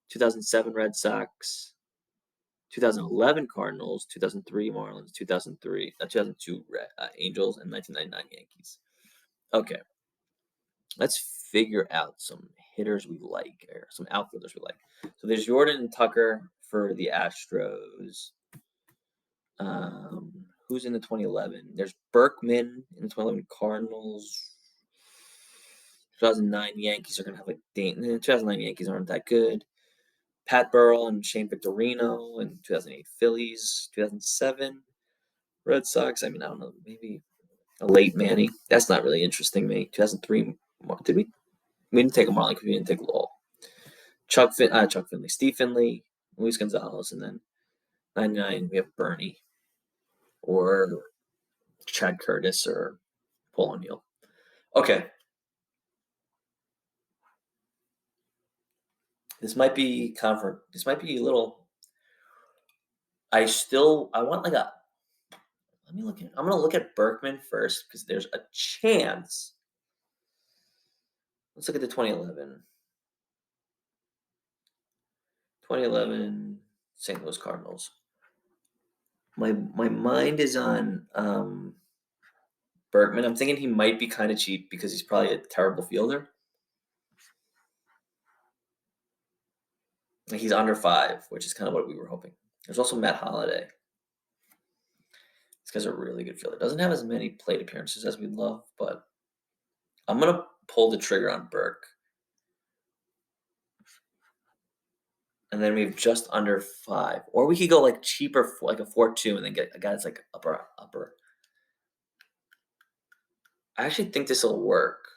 2007 Red Sox, 2011 Cardinals, 2003 Marlins, 2002 Angels, and 1999 Yankees. Okay. Let's figure out some hitters we like, or some outfielders we like. So there's Jordan and Tucker for the Astros. Who's in the 2011? There's Berkman in the 2011 Cardinals. 2009 Yankees are going to have 2009 Yankees aren't that good. Pat Burrell and Shane Victorino in 2008 Phillies. 2007 Red Sox. I mean, I don't know, maybe a late Manny. That's not really interesting me. 2003, did we? We didn't take a Marlin because we didn't take Lowell. Chuck Finley, Steve Finley, Luis Gonzalez, and then 99 we have Bernie or Chad Curtis or Paul O'Neill. Okay. This might be a little. I want I'm gonna look at Berkman first because there's a chance. Let's look at the 2011. 2011 St. Louis Cardinals. My mind is on Berkman. I'm thinking he might be kind of cheap because he's probably a terrible fielder. He's under 5, which is kind of what we were hoping. There's also Matt Holliday. This guy's a really good fielder. Doesn't have as many plate appearances as we'd love, but I'm gonna pull the trigger on Burke. And then we have just under 5. Or we could go like cheaper, like a 4-2, and then get a guy that's like upper. I actually think this will work.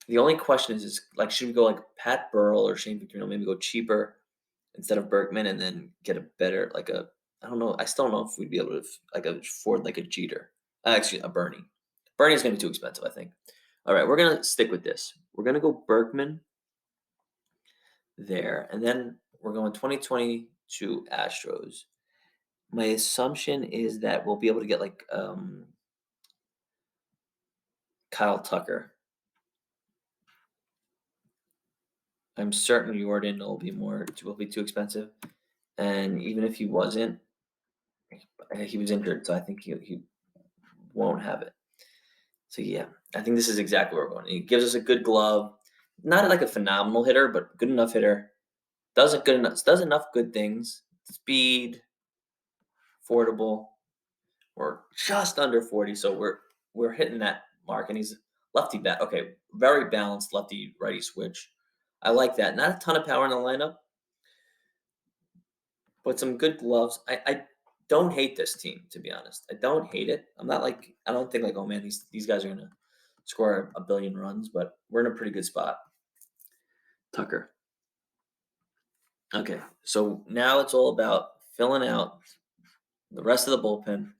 The only question is like, should we go like Pat Burrell or Shane Victorino? Maybe go cheaper instead of Berkman, and then get a better I don't know. I still don't know if we'd be able to afford like a Jeter. Actually, a Bernie. Bernie's gonna be too expensive, I think. All right, we're gonna stick with this. We're gonna go Berkman there, and then we're going 2022 Astros. My assumption is that we'll be able to get like Kyle Tucker. I'm certain Jordan will be too expensive, and even if he wasn't, he was injured, so I think he won't have it. So yeah, I think this is exactly where we're going. He gives us a good glove, not like a phenomenal hitter, but good enough hitter. Does enough good things. Speed, affordable. We're just under 40, so we're hitting that mark, and he's lefty bat. Okay, very balanced lefty righty switch. I like that. Not a ton of power in the lineup, but some good gloves. I don't hate this team, to be honest. I don't hate it. I don't think like, oh man, these guys are gonna score a billion runs, but we're in a pretty good spot. Tucker. Okay, so now it's all about filling out the rest of the bullpen.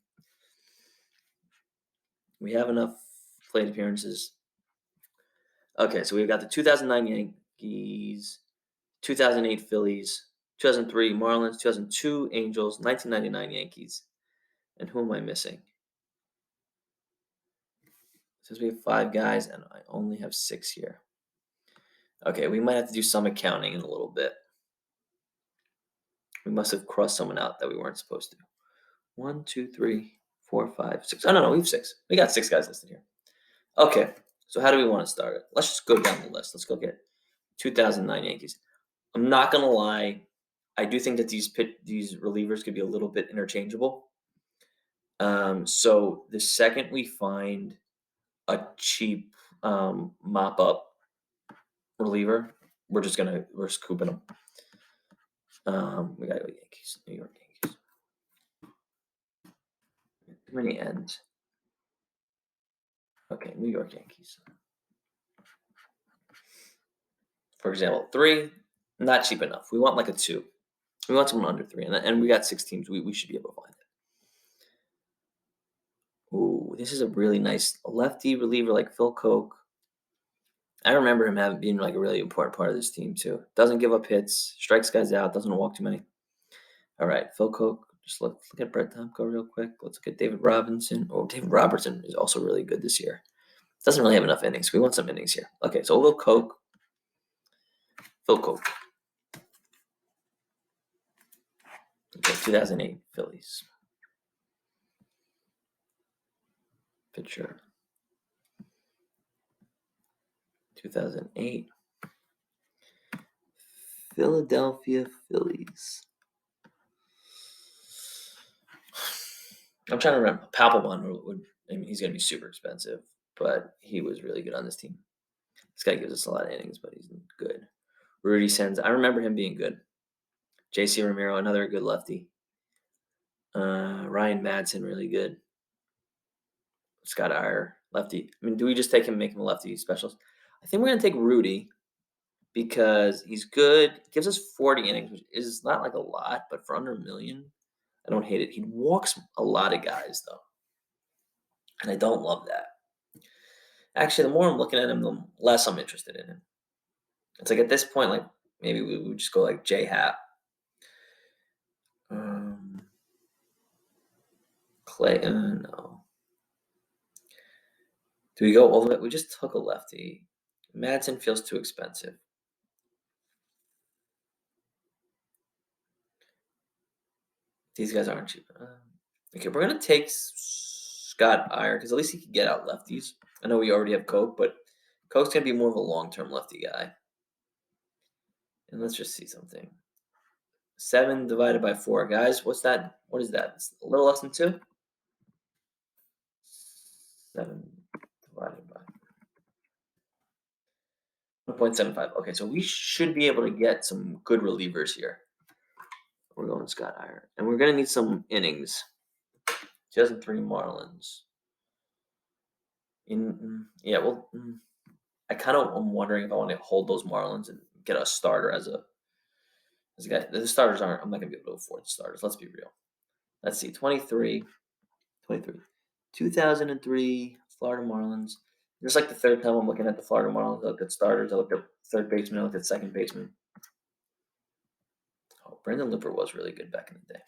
We have enough plate appearances. Okay, so we've got the 2009 Yankees, 2008 Phillies, 2003 Marlins, 2002 Angels, 1999 Yankees. And who am I missing? Since we have 5 guys and I only have 6 here. Okay, we might have to do some accounting in a little bit. We must have crossed someone out that we weren't supposed to. 1, 2, 3, 4, 5, 6. Oh, no, we have 6. We got 6 guys listed here. Okay, so how do we want to start it? Let's just go down the list. Let's go get 2009 Yankees. I'm not going to lie. I do think that these relievers could be a little bit interchangeable. So the second we find a cheap mop-up reliever, we're scooping them. We got to go Yankees, New York Yankees. Too many ends. Okay, New York Yankees. For example, 3, not cheap enough. We want like a 2. We want someone under 3, and we got 6 teams. We should be able to find it. Ooh, this is a really nice lefty reliever like Phil Koch. I remember him being like a really important part of this team too. Doesn't give up hits, strikes guys out, doesn't walk too many. All right, Phil Koch. Just look at Brett Tomko real quick. Let's look at David Robinson. Oh, David Robertson is also really good this year. Doesn't really have enough innings. We want some innings here. Okay, so we'll go Koch. Phil Koch. Okay, 2008 Phillies. Pitcher. 2008 Philadelphia Phillies. I'm trying to remember. Papelbon he's going to be super expensive, but he was really good on this team. This guy gives us a lot of innings, but he's good. Rudy Sens. I remember him being good. J.C. Romero, another good lefty. Ryan Madsen, really good. Scott Iyer, lefty. I mean, do we just take him and make him a lefty specialist? I think we're going to take Rudy because he's good. Gives us 40 innings, which is not like a lot, but for under $1 million, I don't hate it. He walks a lot of guys, though, and I don't love that. Actually, the more I'm looking at him, the less I'm interested in him. It's like at this point, like maybe we would just go like J Happ. Clay. No. Do we go all the way? We just took a lefty. Madsen feels too expensive. These guys aren't cheap. Okay, we're gonna take Scott Iyer because at least he can get out lefties. I know we already have Coke, but Coke's gonna be more of a long-term lefty guy. And let's just see something. 7 divided by 4, guys. What's that? What is that? It's a little less than 2. 7 divided by 1.75. Okay, so we should be able to get some good relievers here. We're going Scott Iyer, and we're gonna need some innings. 2003 Marlins. I kind of am wondering if I want to hold those Marlins and get a starter as a guy. The starters aren't. I'm not gonna be able to afford the starters. Let's be real. Let's see. 23, 2003 Florida Marlins. Just like the third time I'm looking at the Florida Marlins, I looked at starters. I looked at third baseman. I looked at second baseman. Oh, Brandon Lipper was really good back in the day.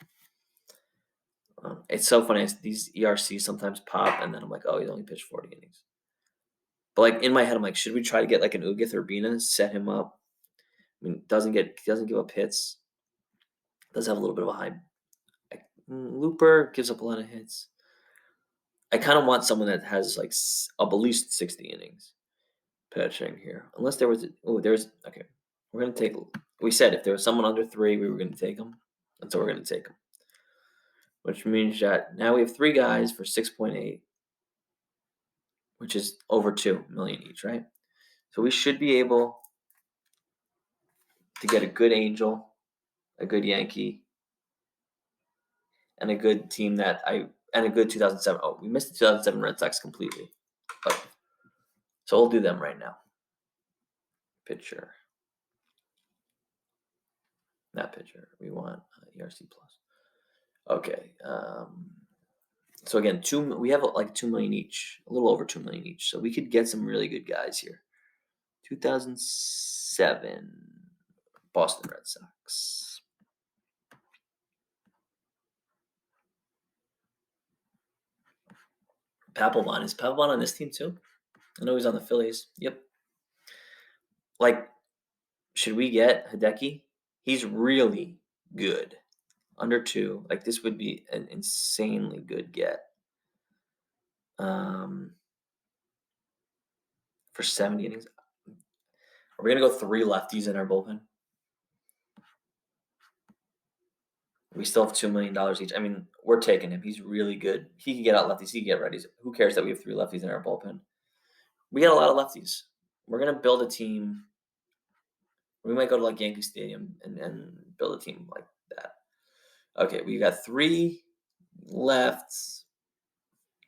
It's so funny. These ERCs sometimes pop, and then I'm like, oh, he's only pitched 40 innings. But like in my head, I'm like, should we try to get like an Ugueth Urbina, set him up? I mean, doesn't give up hits. Does have a little bit of a high. Looper gives up a lot of hits. I kind of want someone that has like at least 60 innings pitching here. Unless there was okay. We're gonna take. We said if there was someone under 3, we were gonna take them, and so we're gonna take them. Which means that now we have 3 guys for 6.8, which is over 2 million each, right? So we should be able to get a good Angel, a good Yankee, and a good team and a good 2007. Oh, we missed the 2007 Red Sox completely. But, so we'll do them right now. Pitcher. Not pitcher. We want ERC plus. Okay. So again, we have like 2 million each, a little over 2 million each. So we could get some really good guys here. 2007 Boston Red Sox. Papelbon. Is Papelbon on this team too? I know he's on the Phillies. Yep. Like, should we get Hideki? He's really good. Under 2. Like, this would be an insanely good get. For 70 innings. Are we going to go 3 lefties in our bullpen? We still have $2 million each. I mean, we're taking him. He's really good. He can get out lefties. He can get righties. Who cares that we have 3 lefties in our bullpen? We got a lot of lefties. We're going to build a team. We might go to like Yankee Stadium and build a team like that. Okay, we got 3 left.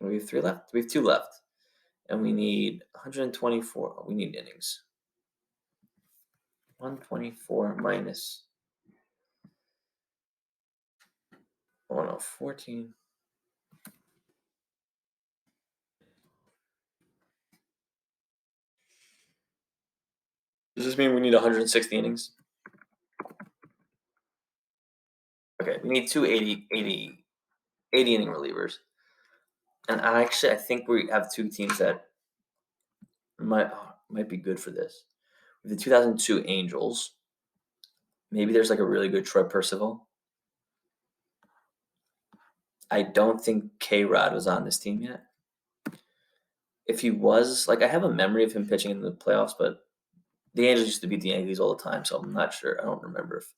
We have 3 left. We have 2 left. And we need 124. We need innings. 124 minus 14. Does this mean we need 160 innings? Okay, we need 2 80 inning relievers. And I think we have 2 teams that might be good for this. The 2002 Angels. Maybe there's like a really good Troy Percival. I don't think K-Rod was on this team yet. If he was, like, I have a memory of him pitching in the playoffs, but the Angels used to beat the Yankees all the time, so I'm not sure. I don't remember if.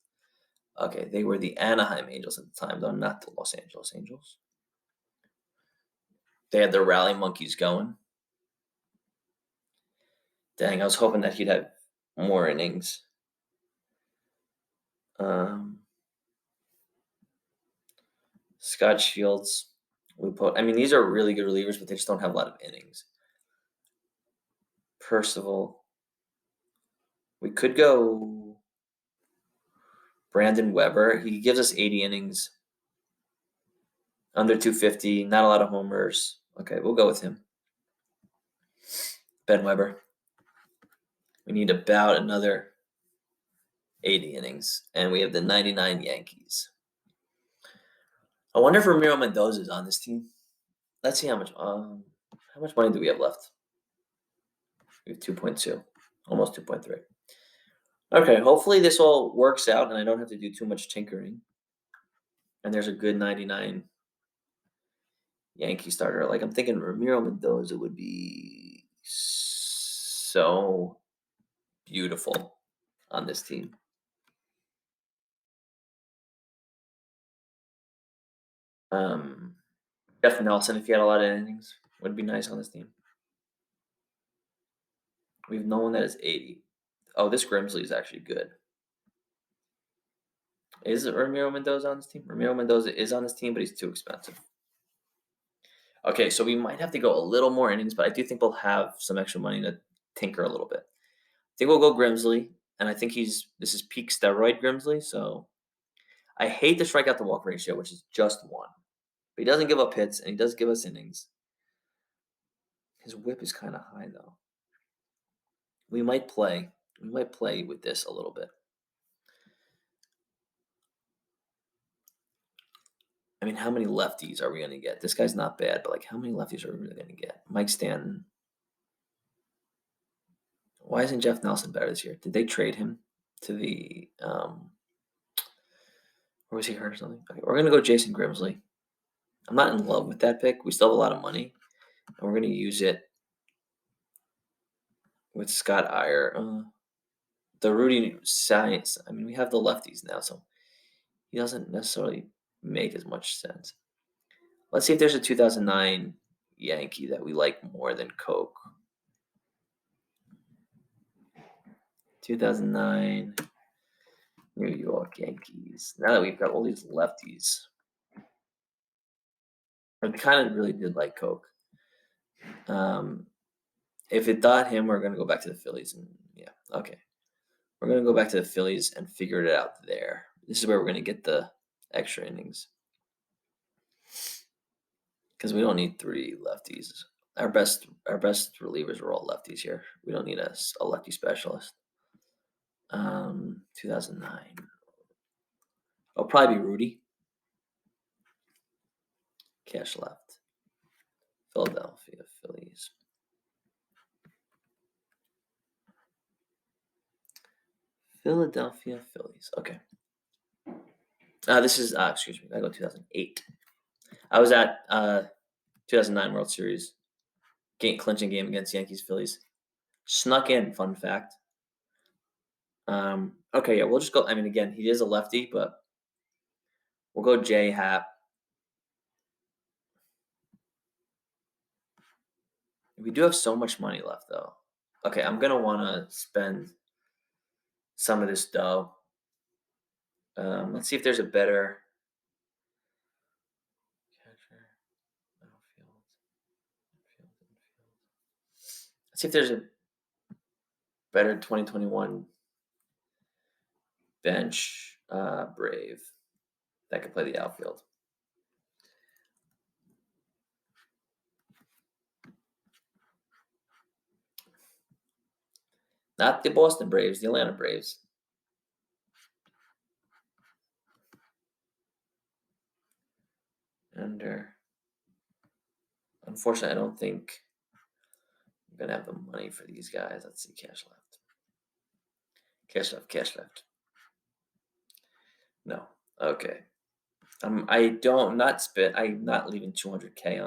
Okay, they were the Anaheim Angels at the time, though, not the Los Angeles Angels. They had their rally monkeys going. Dang, I was hoping that he'd have more innings. Scott Shields. These are really good relievers, but they just don't have a lot of innings. Percival. We could go Brandon Weber. He gives us 80 innings. Under 250, not a lot of homers. Okay, we'll go with him. Ben Weber. We need about another 80 innings, and we have the 99 Yankees. I wonder if Ramiro Mendoza is on this team. Let's see how much money do we have left? We have 2.2, almost 2.3. Okay, hopefully this all works out and I don't have to do too much tinkering. And there's a good 99 Yankee starter. Like I'm thinking Ramiro Mendoza would be so beautiful on this team. Jeff Nelson, if he had a lot of innings, would be nice on this team. We have no one that is 80. Oh, this Grimsley is actually good. Is it Ramiro Mendoza on this team? Ramiro Mendoza is on this team, but he's too expensive. Okay, so we might have to go a little more innings, but I do think we'll have some extra money to tinker a little bit. I think we'll go Grimsley, and I think this is peak steroid Grimsley, so I hate the strikeout to walk ratio, which is just 1. But he doesn't give up hits, and he does give us innings. His whip is kind of high, though. We might play with this a little bit. I mean, how many lefties are we going to get? This guy's not bad, but like, how many lefties are we really going to get? Mike Stanton. Why isn't Jeff Nelson better this year? Did they trade him to the or was he hurt or something? Okay, we're gonna go Jason Grimsley. I'm not in love with that pick. We still have a lot of money, and we're gonna use it with Scott Iyer. The Rudy Science. I mean, we have the lefties now, so he doesn't necessarily make as much sense. Let's see if there's a 2009 Yankee that we like more than Coke. 2009 New York Yankees. Now that we've got all these lefties, I kind of really did like Coke. If it got him, we're gonna go back to the Phillies, and yeah, okay, we're gonna go back to the Phillies and figure it out there. This is where we're gonna get the extra innings because we don't need 3 lefties. Our best relievers are all lefties here. We don't need a lefty specialist. 2009. It'll probably be Rudy. Cash left. Philadelphia Phillies. Philadelphia Phillies. Okay. This is excuse me. I go 2008. I was at 2009 World Series clinching game against Yankees Phillies. Snuck in. Fun fact. Okay, yeah, we'll just go. I mean, again, he is a lefty, but we'll go J Hap. We do have so much money left, though. Okay, I'm gonna want to spend some of this dough. Let's see if there's a better catcher. Outfield. Let's see if there's a better 2021 bench Brave that could play the outfield. Not the Boston Braves, the Atlanta Braves. And unfortunately, I don't think I'm going to have the money for these guys. Let's see, cash left. Cash left. No. Okay. I'm not leaving 200K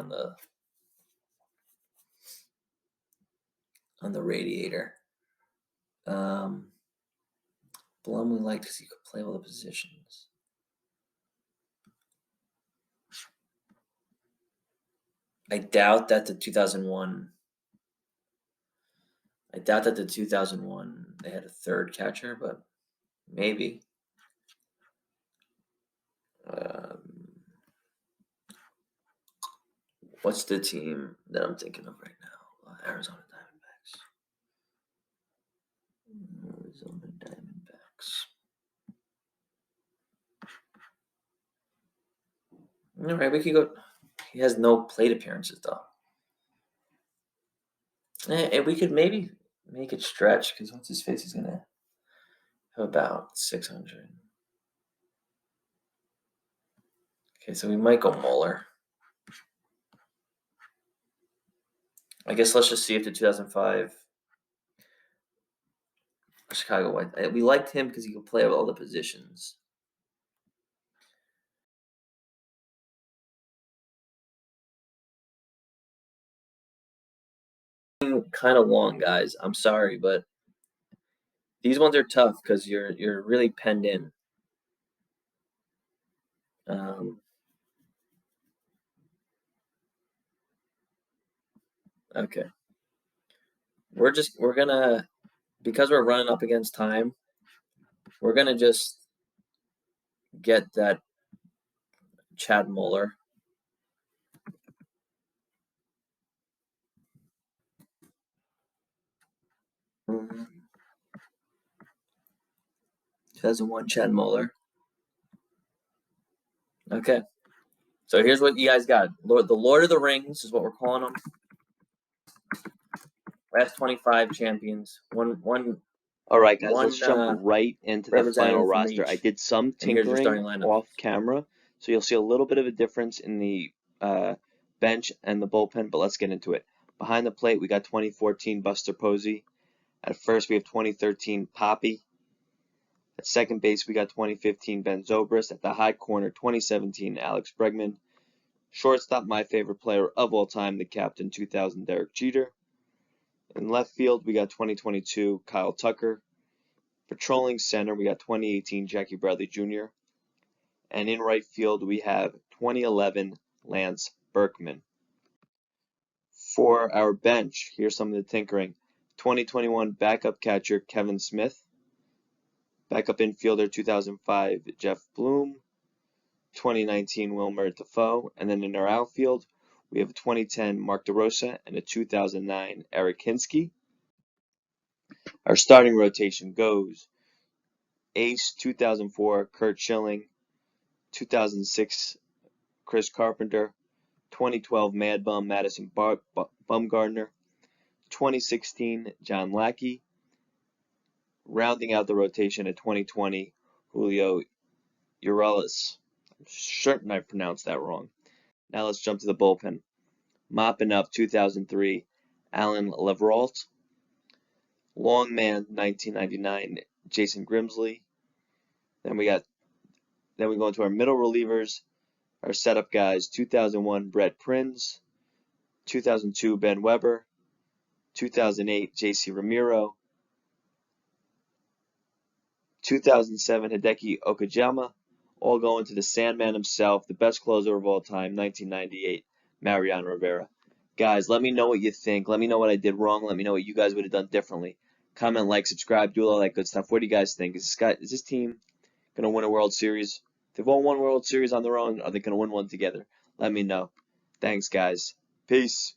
on the radiator. Blum we liked because he could play all the positions. I doubt that the 2001 they had a third catcher, but maybe. What's the team that I'm thinking of right now? Arizona Diamondbacks. All right, we could go. He has no plate appearances, though. We could maybe make it stretch because what's his face? He's going to have about 600. Okay, so we might go Mueller. I guess let's just see if the 2005 Chicago White. We liked him because he could play all the positions. Kind of long, guys. I'm sorry, but these ones are tough because you're really penned in. Okay. We're gonna, because we're running up against time, we're gonna just get that Chad Muller. Mm-hmm. 2001 Chad Muller. Okay. So here's what you guys got. The Lord of the Rings is what we're calling them. Last 25 champions. One. All right, guys, let's jump right into the final roster. I did some tinkering off camera, so you'll see a little bit of a difference in the bench and the bullpen, but let's get into it. Behind the plate, we got 2014 Buster Posey. At first, we have 2013 Papi. At second base, we got 2015 Ben Zobrist. At the high corner, 2017 Alex Bregman. Shortstop, my favorite player of all time, the captain, 2000 Derek Jeter. In left field, we got 2022 Kyle Tucker. Patrolling center, we got 2018 Jackie Bradley Jr. And in right field, we have 2011 Lance Berkman. For our bench, here's some of the tinkering. 2021 backup catcher Kevin Smith. Backup infielder 2005 Jeff Bloom. 2019 Wilmer Defoe. And then in our outfield, we have a 2010 Mark DeRosa and a 2009 Eric Hinsky. Our starting rotation goes Ace 2004 Kurt Schilling, 2006 Chris Carpenter, 2012 Mad Bum Madison Bumgarner, 2016 John Lackey, rounding out the rotation at 2020 Julio Urias. I'm certain I pronounced that wrong. Now let's jump to the bullpen. Mopping up 2003 Alan Leverault, Longman 1999 Jason Grimsley. Then we go into our middle relievers. Our setup guys, 2001 Brett Prinz, 2002 Ben Weber, 2008 JC Ramiro, 2007 Hideki Okajama, all going to the Sandman himself, the best closer of all time, 1998 Mariano Rivera. Guys, let me know what you think. Let me know what I did wrong. Let me know what you guys would have done differently. Comment, like, subscribe, do all that good stuff. What do you guys think? Is this team going to win a World Series? They've all won World Series on their own. Are they going to win one together? Let me know. Thanks, guys. Peace.